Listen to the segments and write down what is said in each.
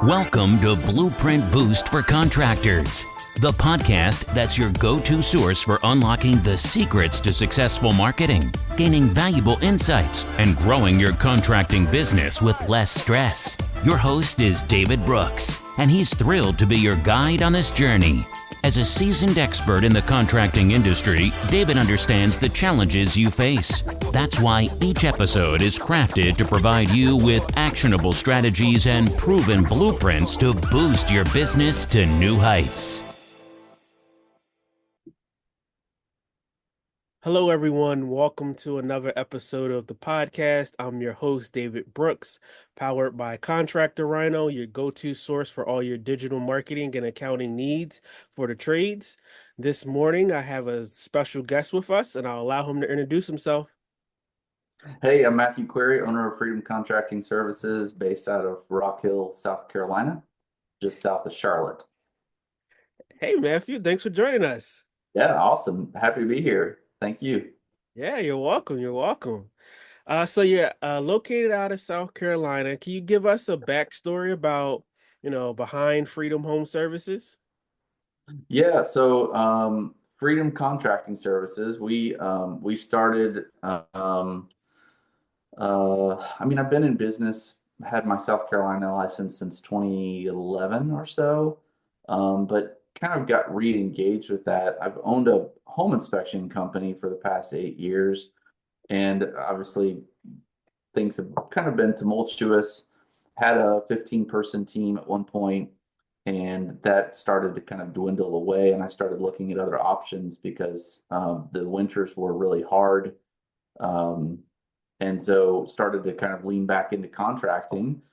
Welcome to Blueprint Boost for Contractors, the podcast that's your go-to source for unlocking the secrets to successful marketing, gaining valuable insights, and growing your contracting business with less stress. Your host is David Brooks, and he's thrilled to be your guide on this journey. As a seasoned expert in the contracting industry, David understands the challenges you face. That's why each episode is crafted to provide you with actionable strategies and proven blueprints to boost your business to new heights. Hello, everyone. Welcome to another episode of the podcast. I'm your host, David Brooks, powered by Contractor Rhino, your go-to source for all your digital marketing and accounting needs for the trades. This morning, I have a special guest with us, and I'll allow him to introduce himself. Hey, I'm Matthew Query, owner of Freedom Contracting Services based out of Rock Hill, South Carolina, just south of Charlotte. Hey, Matthew, thanks for joining us. Yeah, awesome. Happy to be here. Thank you. Yeah, you're welcome. You're welcome. So you're located out of South Carolina. Can you give us a backstory about, behind Freedom Home Services? Yeah, so Freedom Contracting Services, we started. I've been in business, had my South Carolina license since 2011 or so, but kind of got re-engaged with that. I've owned a home inspection company for the past 8 years, and obviously things have kind of been tumultuous. Had a 15-person team at one point, and that started to kind of dwindle away, and I started looking at other options because the winters were really hard. And so started to kind of lean back into contracting,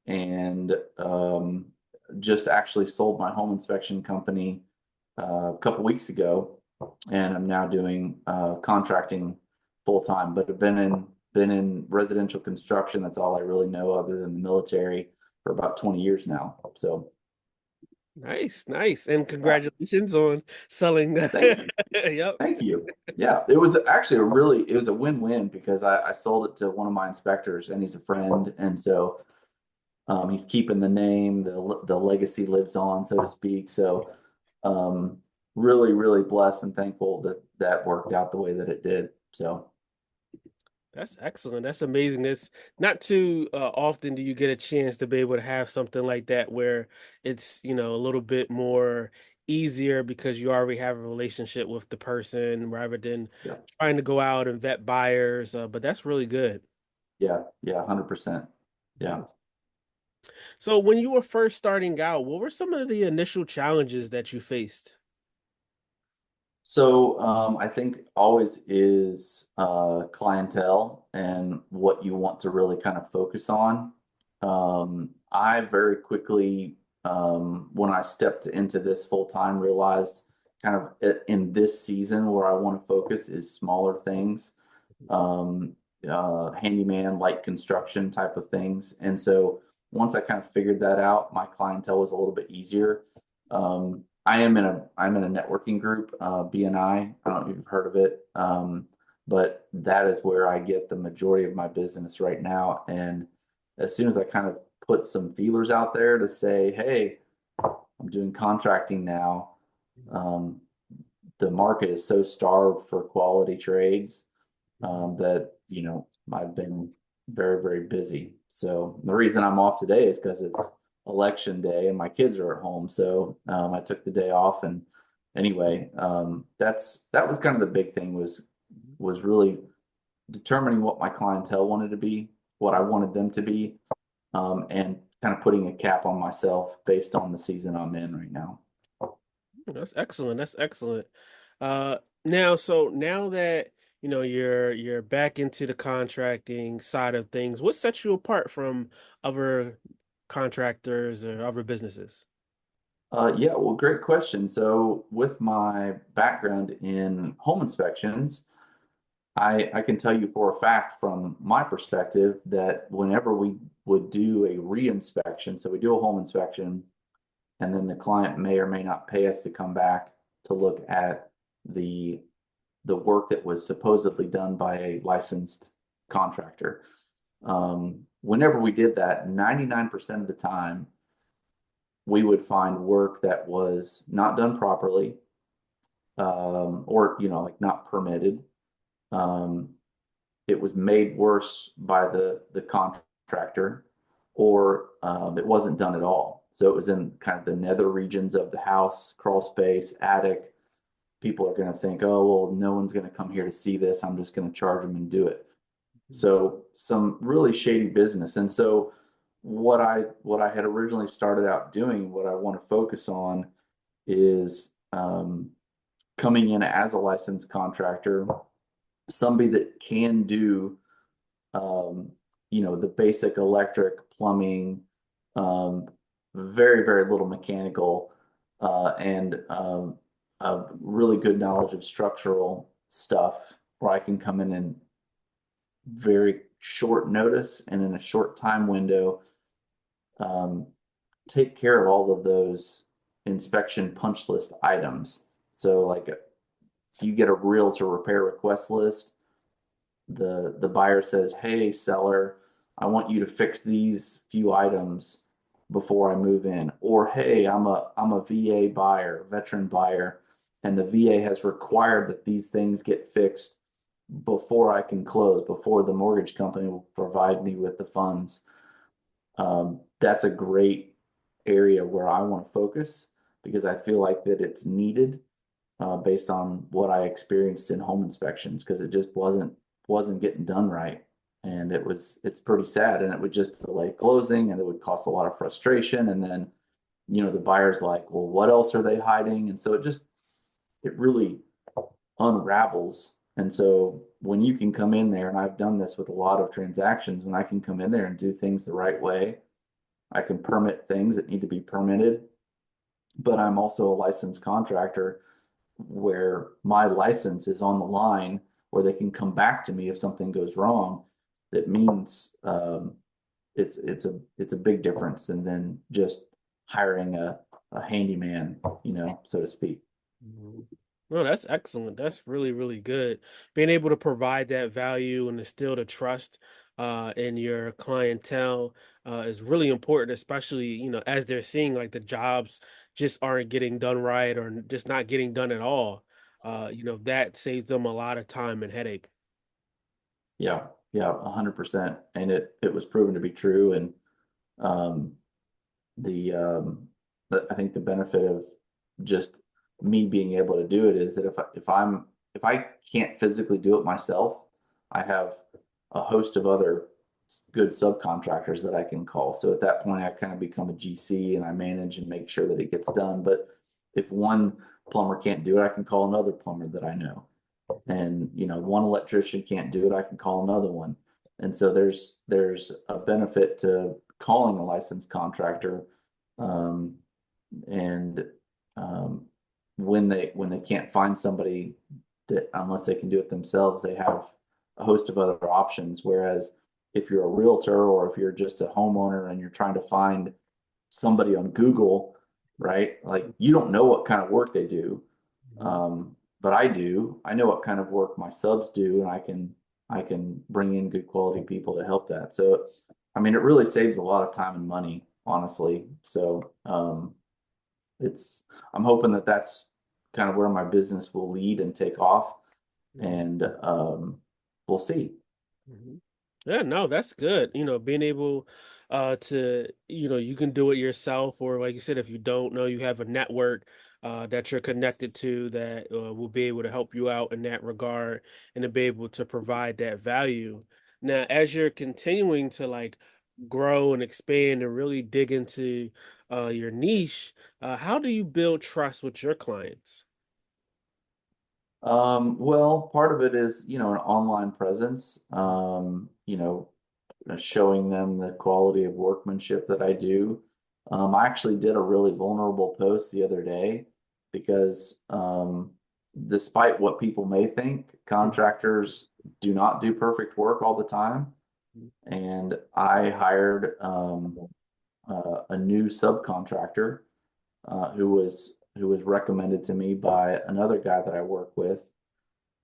and just actually sold my home inspection company a couple weeks ago, and I'm now doing contracting full time. But I've been in residential construction. That's all I really know other than the military for about 20 years now. So Nice. And congratulations on selling that. Thank you. Yep. Thank you. Yeah, it was actually it was a win-win because I sold it to one of my inspectors, and he's a friend, and so he's keeping the name, the legacy lives on, so to speak. So really, really blessed and thankful that worked out the way that it did. So That's excellent. That's amazing. It's not too often do you get a chance to be able to have something like that where it's, a little bit more easier because you already have a relationship with the person rather than yeah, trying to go out and vet buyers. But that's really good. yeah, 100%. Yeah. So when you were first starting out, what were some of the initial challenges that you faced? So I think always is clientele and what you want to really kind of focus on. I very quickly, when I stepped into this full time, realized kind of in this season where I want to focus is smaller things, handyman, light construction type of things. And so once I kind of figured that out, my clientele was a little bit easier. I'm in a networking group, BNI. I don't know if you've heard of it, but that is where I get the majority of my business right now. And as soon as I kind of put some feelers out there to say, hey, I'm doing contracting now, the market is so starved for quality trades that I've been very, very busy. So the reason I'm off today is because it's election day and my kids are at home, so I took the day off. And anyway, that was kind of the big thing, was really determining what my clientele wanted to be, what I wanted them to be, and kind of putting a cap on myself based on the season I'm in right now. That's excellent. That's excellent. Now that you're back into the contracting side of things, what sets you apart from other contractors or other businesses? Yeah, well, great question. So with my background in home inspections, I can tell you for a fact from my perspective that whenever we would do a re-inspection, so we do a home inspection, and then the client may or may not pay us to come back to look at the work that was supposedly done by a licensed contractor. Whenever we did that, 99% of the time, we would find work that was not done properly, or, like not permitted. Um, it was made worse by the contractor, or it wasn't done at all. So it was in kind of the nether regions of the house, crawl space, attic. People are going to think, oh, well, no one's going to come here to see this. I'm just going to charge them and do it. So some really shady business. And so what I had originally started out doing, what I want to focus on is coming in as a licensed contractor, somebody that can do the basic electric, plumbing, very, very little mechanical, and a really good knowledge of structural stuff, where I can come in and very short notice and in a short time window, take care of all of those inspection punch list items. So like you get a realtor repair request list, the buyer says, hey, seller, I want you to fix these few items before I move in. Or, hey, I'm a VA buyer, veteran buyer, and the VA has required that these things get fixed before I can close, before the mortgage company will provide me with the funds. That's a great area where I want to focus, because I feel like that it's needed, based on what I experienced in home inspections, because it just wasn't getting done right. And it's pretty sad, and it would just delay closing, and it would cause a lot of frustration. And then, the buyer's like, well, what else are they hiding? And so it really unravels. And so when you can come in there, and I've done this with a lot of transactions, when I can come in there and do things the right way, I can permit things that need to be permitted, but I'm also a licensed contractor, where my license is on the line, where they can come back to me if something goes wrong. That means it's a big difference than then just hiring a handyman, so to speak. No, that's excellent. That's really, really good. Being able to provide that value and instill the trust in your clientele is really important, especially, as they're seeing like the jobs just aren't getting done right, or just not getting done at all. That saves them a lot of time and headache. Yeah, yeah, 100%. And it was proven to be true. And um, I think the benefit of just me being able to do it is that if I can't physically do it myself, I have a host of other good subcontractors that I can call. So at that point, I kind of become a GC, and I manage and make sure that it gets done. But if one plumber can't do it, I can call another plumber that I know. And one electrician can't do it, I can call another one. And so there's a benefit to calling a licensed contractor. And when they can't find somebody, that unless they can do it themselves, they have a host of other options. Whereas if you're a realtor, or if you're just a homeowner and you're trying to find somebody on Google, right? Like, you don't know what kind of work they do. But I do. I know what kind of work my subs do, and I can bring in good quality people to help that. So, I mean, it really saves a lot of time and money, honestly. So, I'm hoping that that's kind of where my business will lead and take off, and we'll see. Mhm. Yeah, no, that's good. Being able to, you can do it yourself, or like you said, if you don't know, you have a network that you're connected to that will be able to help you out in that regard, and to be able to provide that value. Now, as you're continuing to like grow and expand and really dig into your niche, how do you build trust with your clients? Well, part of it is, an online presence, showing them the quality of workmanship that I do. I actually did a really vulnerable post the other day, because despite what people may think, contractors do not do perfect work all the time. And I hired a new subcontractor, who was recommended to me by another guy that I work with.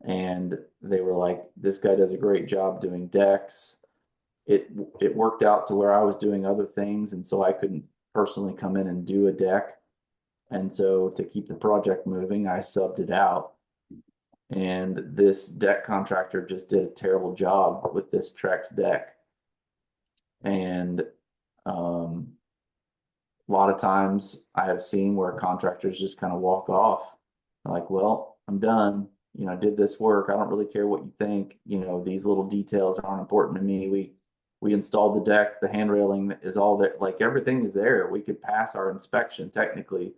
And they were like, this guy does a great job doing decks. It worked out to where I was doing other things, and so I couldn't personally come in and do a deck. And so to keep the project moving, I subbed it out. And this deck contractor just did a terrible job with this Trex deck. And a lot of times I have seen where contractors just kind of walk off. Like, well, I'm done. I did this work. I don't really care what you think. These little details aren't important to me. We installed the deck, the hand railing is all there. Like everything is there. We could pass our inspection technically,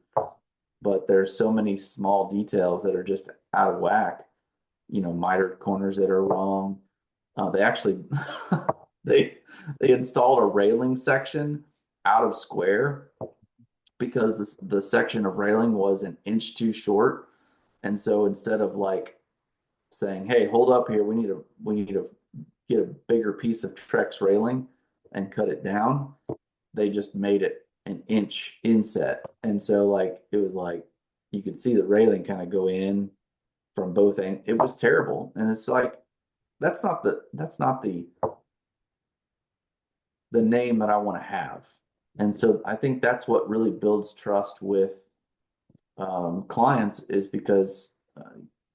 but there's so many small details that are just out of whack. Mitered corners that are wrong. They actually they installed a railing section out of square because the section of railing was an inch too short. And so instead of like saying, hey, hold up here, we need to get a bigger piece of Trex railing and cut it down, they just made it an inch inset. And so like it was like you could see the railing kind of go in from both ends. It was terrible. And it's like that's not the name that I want to have. And so I think that's what really builds trust with clients, is because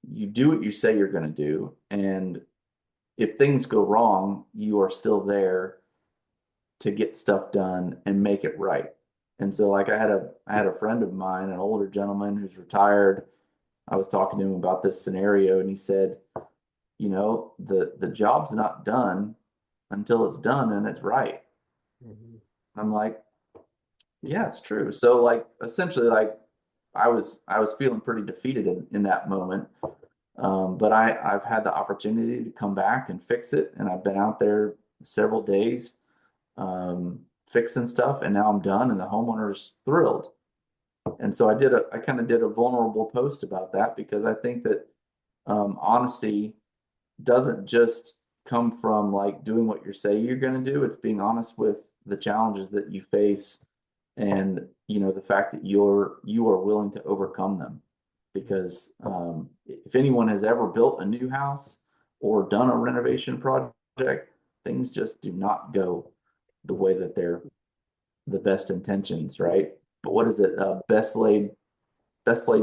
you do what you say you're going to do. And if things go wrong, you are still there to get stuff done and make it right. And so like I had a friend of mine, an older gentleman who's retired. I was talking to him about this scenario, and he said, the job's not done until it's done and it's right. Mm-hmm. I'm like, yeah, it's true. So like essentially like I was feeling pretty defeated in that moment. But I've had the opportunity to come back and fix it, and I've been out there several days fixing stuff, and now I'm done, and the homeowner's thrilled. And so I kind of did a vulnerable post about that, because I think that honesty doesn't just come from like doing what you say you're going to do. It's being honest with the challenges that you face, and the fact that you are willing to overcome them. Because if anyone has ever built a new house or done a renovation project, things just do not go the way that they're the best intentions, right? But what is it? Best laid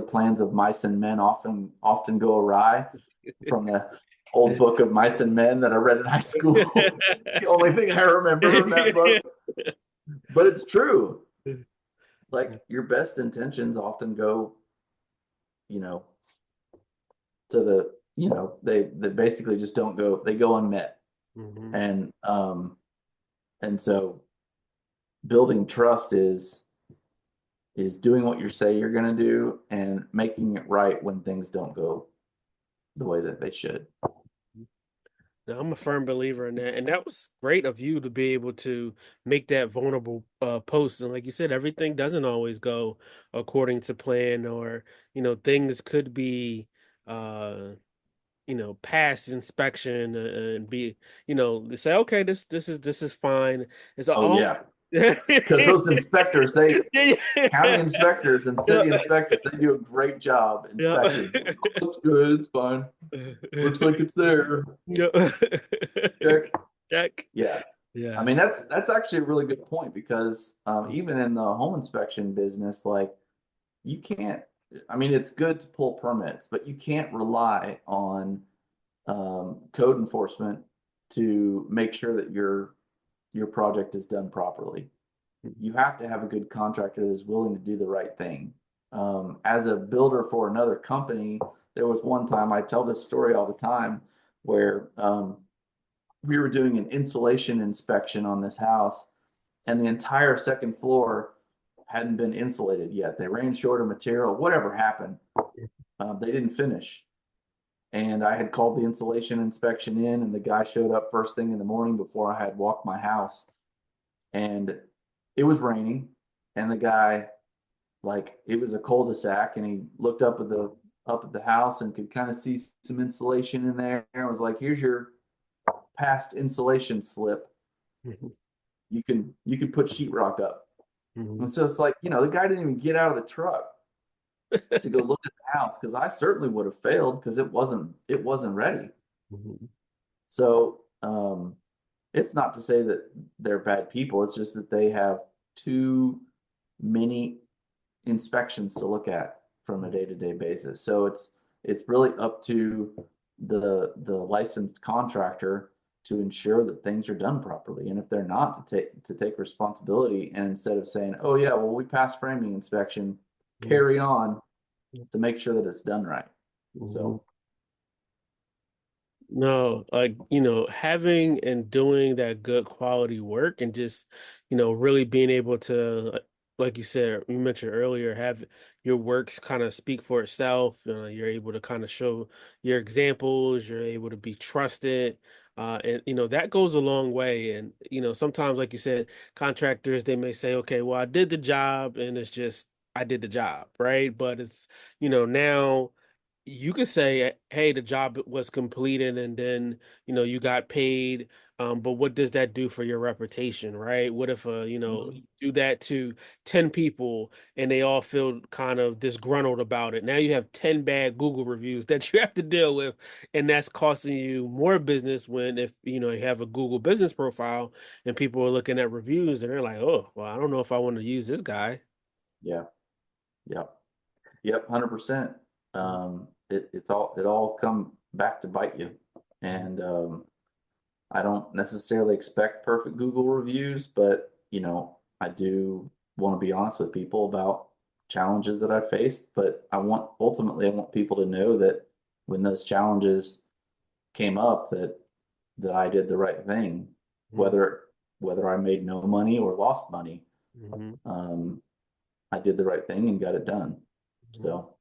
plans of mice and men often go awry, from the old book of Mice and Men that I read in high school. The only thing I remember from that book. But it's true. Like your best intentions often go, to the, they basically just don't go, they go unmet. Mm-hmm. And so building trust is doing what you say you're going to do and making it right when things don't go the way that they should. Now, I'm a firm believer in that, and that was great of you to be able to make that vulnerable post. And like you said, everything doesn't always go according to plan, or things could be pass inspection and be say, okay, this is fine. It's all yeah. Because those inspectors, county inspectors and city inspectors, they do a great job inspecting. Looks good, it's fine. Looks like it's there. Check. Yeah. I mean, that's actually a really good point, because even in the home inspection business, like you can't. I mean, it's good to pull permits, but you can't rely on code enforcement to make sure that your project is done properly. You have to have a good contractor that's willing to do the right thing. As a builder for another company, there was one time, I tell this story all the time, where we were doing an insulation inspection on this house, and the entire second floor hadn't been insulated yet. They ran short of material, whatever happened. They didn't finish. And I had called the insulation inspection in, and the guy showed up first thing in the morning before I had walked my house. And it was raining, and the guy, like, it was a cul-de-sac, and he looked up at the house and could kind of see some insulation in there, and was like, here's your past insulation slip. Mm-hmm. You can put sheetrock up. Mm-hmm. And so it's like, the guy didn't even get out of the truck to go look at the house, because I certainly would have failed, because it wasn't ready. Mm-hmm. So it's not to say that they're bad people. It's just that they have too many inspections to look at from a day-to-day basis. So it's really up to the licensed contractor to ensure that things are done properly. And if they're not, to take responsibility, and instead of saying, "Oh yeah, well we passed framing inspection, carry on," to make sure that it's done right. So No, like, having and doing that good quality work and just, really being able to, like you said, you mentioned earlier, have your works kind of speak for itself. You're able to kind of show your examples, you're able to be trusted. And, that goes a long way. And, sometimes, like you said, contractors, they may say, okay, well, I did the job and it's just, I did the job, right? But it's, now you could say, hey, the job was completed and then, you got paid. But what does that do for your reputation, right? What if, you do that to 10 people and they all feel kind of disgruntled about it? Now you have 10 bad Google reviews that you have to deal with, and that's costing you more business when if, you have a Google business profile and people are looking at reviews and they're like, oh, well, I don't know if I want to use this guy. yeah, yep, yep, 100%. It all come back to bite you, and I don't necessarily expect perfect Google reviews, but I do want to be honest with people about challenges that I faced. But ultimately I want people to know that when those challenges came up, that I did the right thing, Mhm. whether I made no money or lost money. Mhm. Um, I did the right thing and got it done. Mhm. So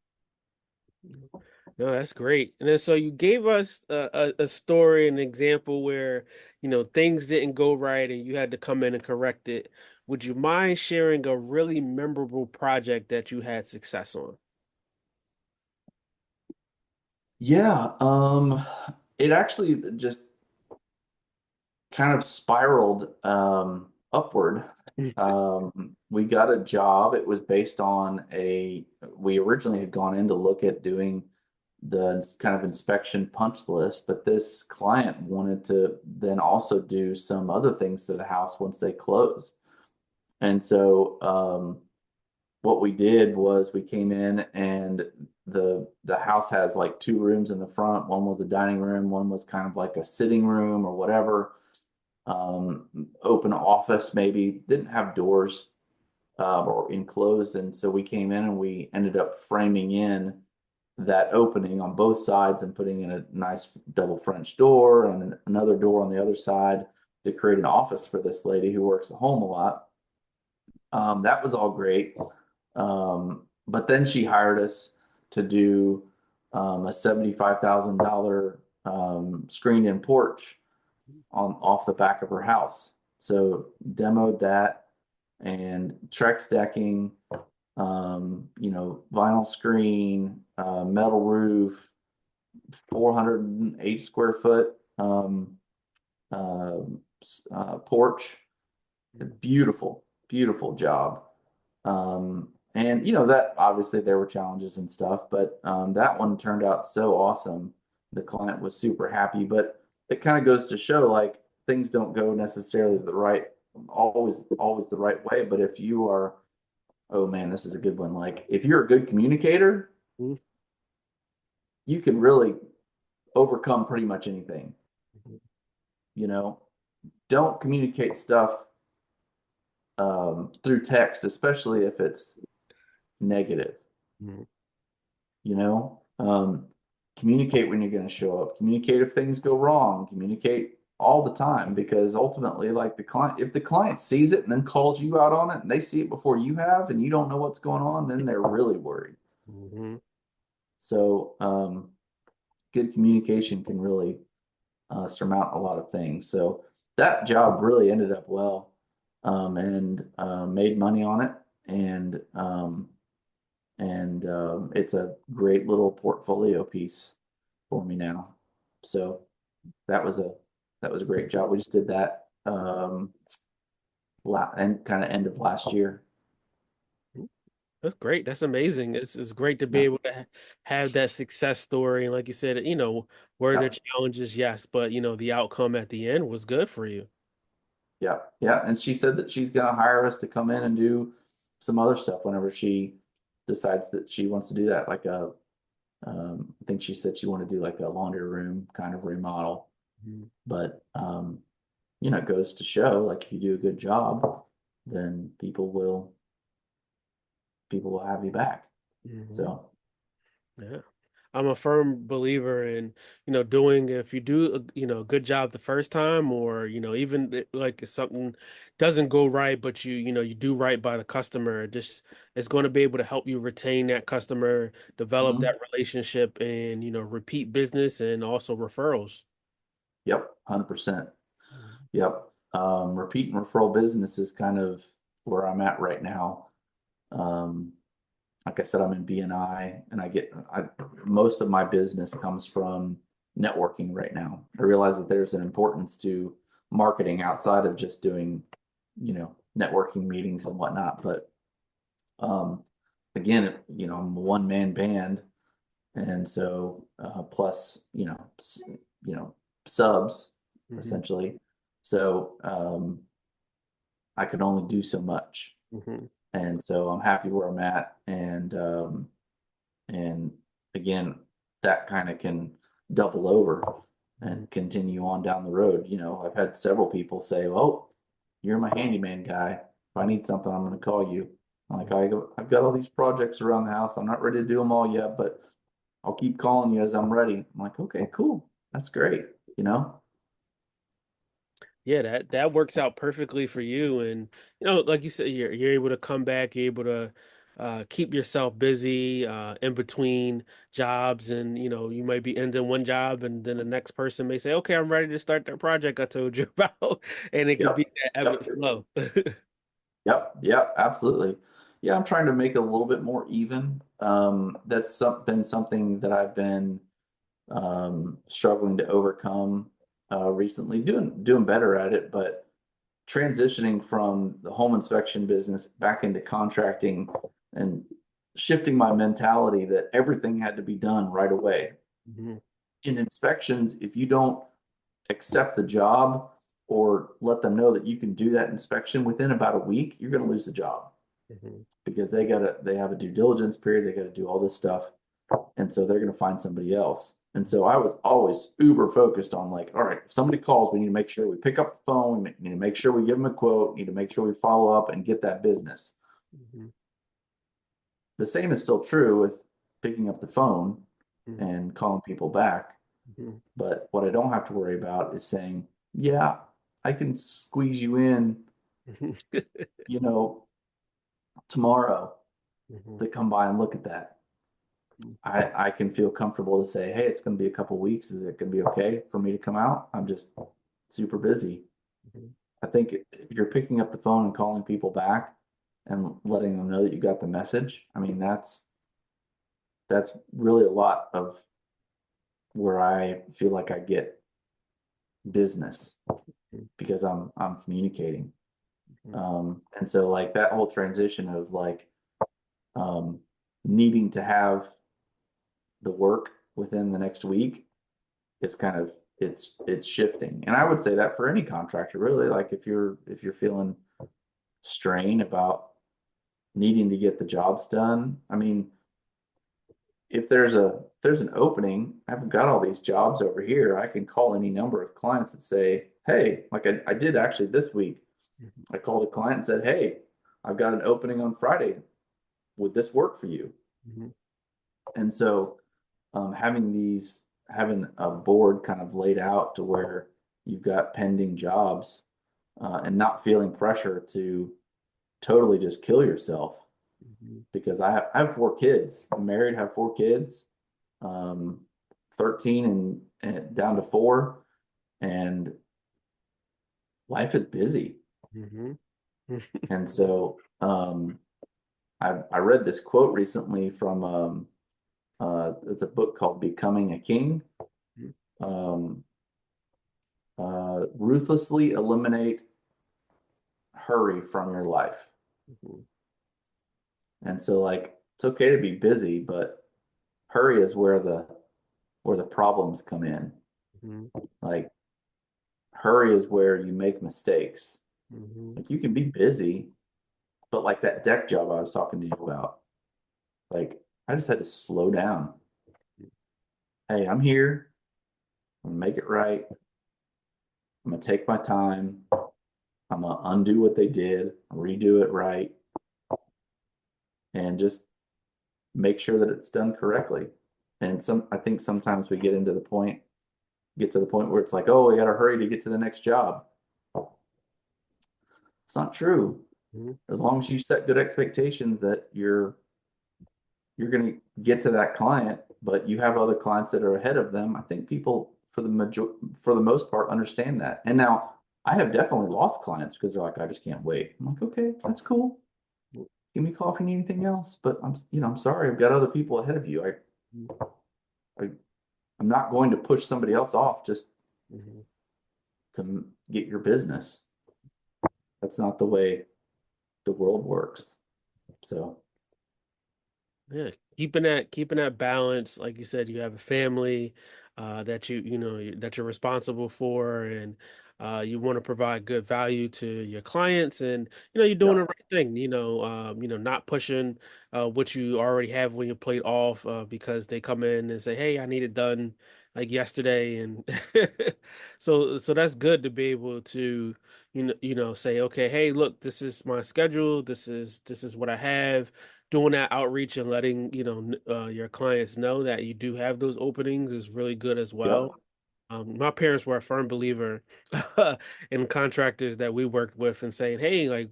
No, that's great. And then so you gave us a story, an example where, things didn't go right and you had to come in and correct it. Would you mind sharing a really memorable project that you had success on? yeah, it actually just kind of spiraled upward. We got a job. It was based on we originally had gone in to look at doing the kind of inspection punch list, but this client wanted to then also do some other things to the house once they closed. And so what we did was we came in, and the house has like two rooms in the front. One was a dining room, one was kind of like a sitting room or whatever, open office maybe, didn't have doors or enclosed. And so we came in and we ended up framing in that opening on both sides and putting in a nice double French door and another door on the other side to create an office for this lady who works at home a lot. That was all great. But then she hired us to do a $75,000 screened in porch on off the back of her house. So demoed that and Trex decking, vinyl screen, metal roof, 408 square foot uh, porch. Beautiful, beautiful job. And that obviously there were challenges and stuff, but that one turned out so awesome. The client was super happy, but it kind of goes to show like things don't go necessarily always the right way. But if you are, oh man, this is a good one. Like if you're a good communicator, Mhm. you can really overcome pretty much anything. You know, don't communicate stuff through text, especially if it's negative. Mhm. you know Communicate when you're going to show up, communicate if things go wrong, communicate all the time, because ultimately, like, if the client sees it and then calls you out on it and they see it before you have and you don't know what's going on, then they're really worried. Mhm. So good communication can really surmount a lot of things. So that job really ended up well, and made money on it, and it's a great little portfolio piece for me now. So that was a that was a great job. We just did that and kind of end of last year. That's great. That's amazing. It's great to be Yeah, able to have that success story. And like you said, were there yeah, challenges? Yes, but the outcome at the end was good for you. yeah, yeah. And she said that she's gonna hire us to come in and do some other stuff whenever she decides that she wants to do that. Like I think she said she wanted to do like a laundry room kind of remodel. Mhm. But it goes to show, like, if you do a good job, then people will have you back. Mhm. So Yeah. I'm a firm believer in, doing if you do a good job the first time, or, even like if something doesn't go right, but you do right by the customer, just it's going to be able to help you retain that customer, develop mhm. that relationship, and, repeat business and also referrals. Yep, 100%. Yep. Repeat and referral business is kind of where I'm at right now. Um, like I said, I'm in BNI, and most of my business comes from networking right now. I realize that there's an importance to marketing outside of just doing, networking meetings and whatnot. But um, again, I'm a one-man band, and so plus, subs Hmm. essentially. So I could only do so much, Hmm. and so I'm happy where I'm at, and again, that kind of can double over Hmm. and continue on down the road. I've had several people say, "Well, you're my handyman guy. If I need something, I'm going to call you." I'm like, I've got all these projects around the house. I'm not ready to do them all yet, but I'll keep calling you as I'm ready. I'm like, okay, cool. That's great. You know? Yeah, that works out perfectly for you, and like you said, you're able to come back, you're able to keep yourself busy in between jobs, and you might be ending one job, and then the next person may say, "Okay, I'm ready to start that project I told you about," and it could be Yep. that ebb Yep. and flow. Yep. Yep. Absolutely. Yeah, I'm trying to make it a little bit more even. Been something that I've been struggling to overcome recently. Doing better at it, but transitioning from the home inspection business back into contracting and shifting my mentality that everything had to be done right away. Mhm. In inspections, if you don't accept the job or let them know that you can do that inspection within about a week, you're going to lose the job Mhm. because they have a due diligence period. They got to do all this stuff. And so they're going to find somebody else. And so I was always uber focused on, like, all right, if somebody calls, we need to make sure we pick up the phone, we need to make sure we give them a quote, need to make sure we follow up and get that business. Mhm. The same is still true with picking up the phone Mhm. and calling people back. Mhm. But what I don't have to worry about is saying, yeah, I can squeeze you in, Mhm. you know, tomorrow Mhm. to come by and look at that. I can feel comfortable to say, hey, it's going to be a couple weeks. Is it going to be okay for me to come out? I'm just super busy. Mhm. I think if you're picking up the phone and calling people back and letting them know that you got the message, I mean, that's really a lot of where I feel like I get business because I'm communicating. Mhm. And so, like, that whole transition of, like, um, needing to have the work within the next week is kind of it's shifting. And I would say that for any contractor, really. Like, if you're feeling strain about needing to get the jobs done, I mean, if there's an opening, I've got all these jobs over here. I can call any number of clients and say, hey, like I did actually this week. I called a client and said, hey, I've got an opening on Friday. Would this work for you? Mhm. And so having a board kind of laid out to where you've got pending jobs and not feeling pressure to totally just kill yourself Mhm. because I have 4 kids. I'm married, have 4 kids, um, 13 and down to 4, and life is busy. Mhm. And so I read this quote recently from it's a book called Becoming a King. Um, Ruthlessly eliminate hurry from your life. Mhm. And so, like, it's okay to be busy, but hurry is where the problems come in. Mhm. Like, hurry is where you make mistakes. Mhm. Like, you can be busy, But like that deck job I was talking to you about, like I just had to slow down. Hey, I'm here. I'm gonna make it right. I'm gonna take my time. I'm gonna undo what they did, redo it right, and just make sure that it's done correctly. And I think sometimes we get to the point where it's like, oh, we got to hurry to get to the next job. It's not true. Mhm. As long as you set good expectations that you're going to get to that client, but you have other clients that are ahead of them, I think people for the most part understand that. And now I have definitely lost clients because they're like, I just can't wait. I'm like, okay, that's cool. Give me a call if you need anything else. But I'm sorry, I've got other people ahead of you. I'm not going to push somebody else off just to get your business. That's not the way the world works. So Yeah, keeping that balance, like you said, you have a family that that you're responsible for, and you want to provide good value to your clients, and you're doing yeah, the right thing. Not pushing what you already have on your plate off because they come in and say, "Hey, I need it done like yesterday," and so that's good to be able to say, "Okay, hey, look, this is my schedule. This is what I have." Doing that outreach and letting your clients know that you do have those openings is really good as yep, well. My parents were a firm believer in contractors that we worked with and saying, "Hey, like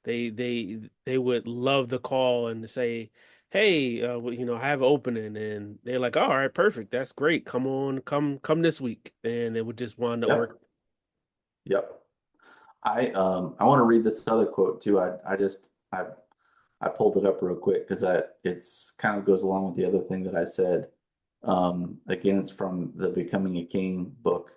they would love the call and to say, hey, I have an opening," and they're like, "All right, perfect, that's great. Come on, come this week," and it would just wind up yep, working. yep. I want to read this other quote too. I pulled it up real quick because it's kind of goes along with the other thing that I said. Again, it's from the Becoming a King book.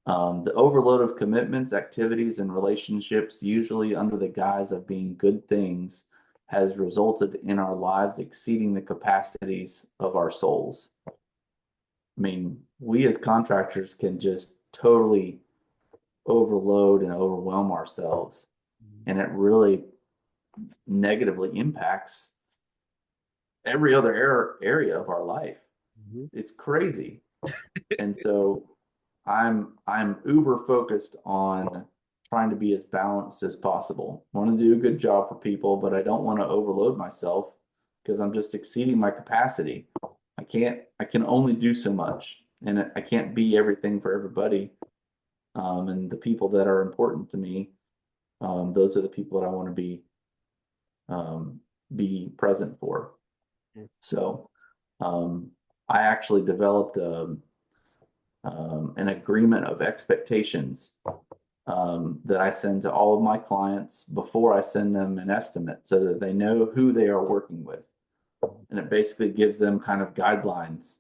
The overload of commitments, activities, and relationships, usually under the guise of being good things, has resulted in our lives exceeding the capacities of our souls. I mean, we as contractors can just totally overload and overwhelm ourselves, and it really negatively impacts every other area of our life. Mhm. It's crazy. And so I'm uber focused on trying to be as balanced as possible. I want to do a good job for people, but I don't want to overload myself because I'm just exceeding my capacity. I can only do so much, and I can't be everything for everybody. And the people that are important to me, those are the people that I want to be present for. So um, I actually developed an agreement of expectations that I send to all of my clients before I send them an estimate so that they know who they are working with. And it basically gives them kind of guidelines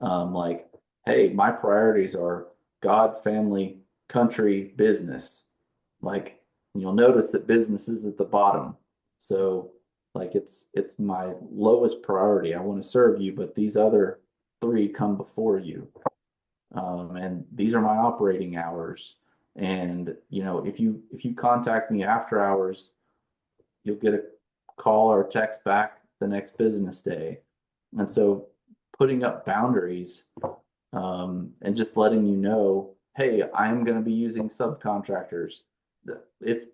like, hey, my priorities are God, family, country, business. Like, you'll notice that business is at the bottom. So like it's my lowest priority. I want to serve you, but these other three come before you. And these are my operating hours. And if you contact me after hours, you'll get a call or a text back the next business day. And so putting up boundaries and just letting you know, hey, I'm going to be using subcontractors. It's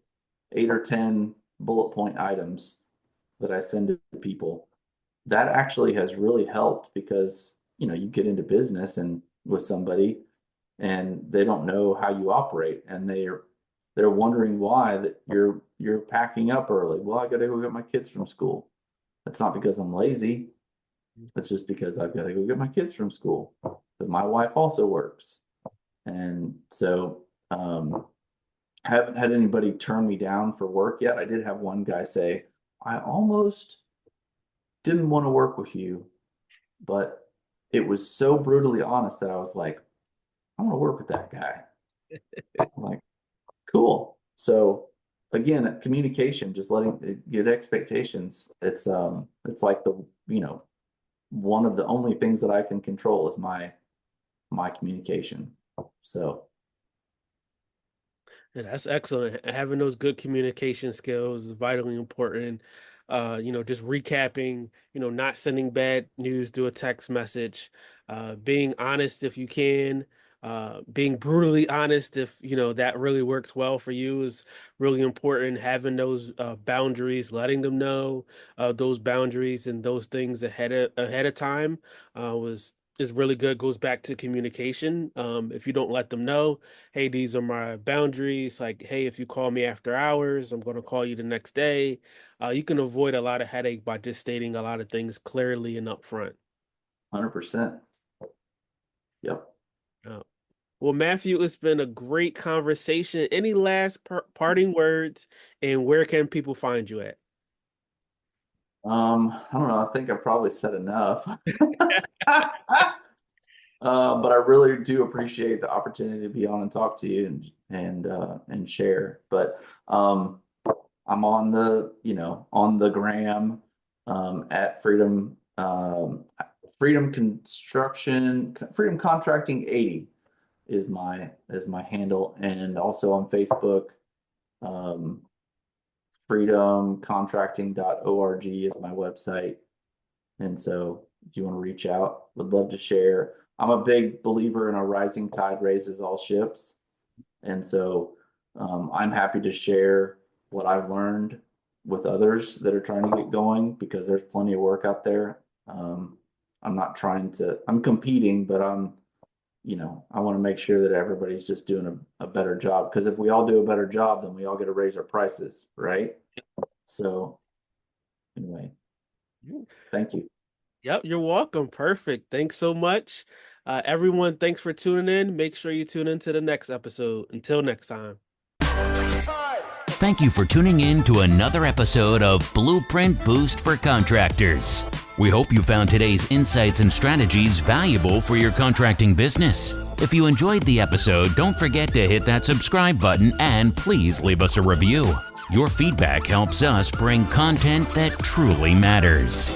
8 or 10 bullet point items that I send to people. That actually has really helped because you get into business and with somebody and they don't know how you operate and they're wondering why that you're packing up early. Well, I got to go get my kids from school. That's not because I'm lazy. It's just because I've got to go get my kids from school because my wife also works. And so I haven't had anybody turn me down for work yet. I did have one guy say, I almost didn't want to work with you, but it was so brutally honest that I was like, I want to work with that guy. I'm like, cool. So again, communication, just letting get expectations. It's like one of the only things that I can control is my communication. So Yeah, that's excellent. Having those good communication skills is vitally important. Just recapping, not sending bad news through a text message, being honest if you can, being brutally honest if, that really works well for you is really important. Having those boundaries, letting them know those boundaries and those things ahead of time was is really good. Goes back to communication. If you don't let them know, hey, these are my boundaries. Like, hey, if you call me after hours, I'm going to call you the next day. You can avoid a lot of headache by just stating a lot of things clearly and upfront. 100%. Yep. Uh, well, Matthew, it's been a great conversation. Any last parting words, and where can people find you at? I don't know. I think I probably said enough. But I really do appreciate the opportunity to be on and talk to you and share. But I'm on the gram at Freedom Construction, Freedom Contracting 80 is my handle, and also on Facebook. freedomcontracting.org is my website. And so if you want to reach out, would love to share. I'm a big believer in a rising tide raises all ships. And so I'm happy to share what I've learned with others that are trying to get going, because there's plenty of work out there. I'm competing, but I want to make sure that everybody's just doing a better job. Because if we all do a better job, then we all get to raise our prices, right? So anyway, thank you. Yep, you're welcome. Perfect. Thanks so much. Everyone, thanks for tuning in. Make sure you tune into the next episode. Until next time. Thank you for tuning in to another episode of Blueprint Boost for Contractors. We hope you found today's insights and strategies valuable for your contracting business. If you enjoyed the episode, don't forget to hit that subscribe button and please leave us a review. Your feedback helps us bring content that truly matters.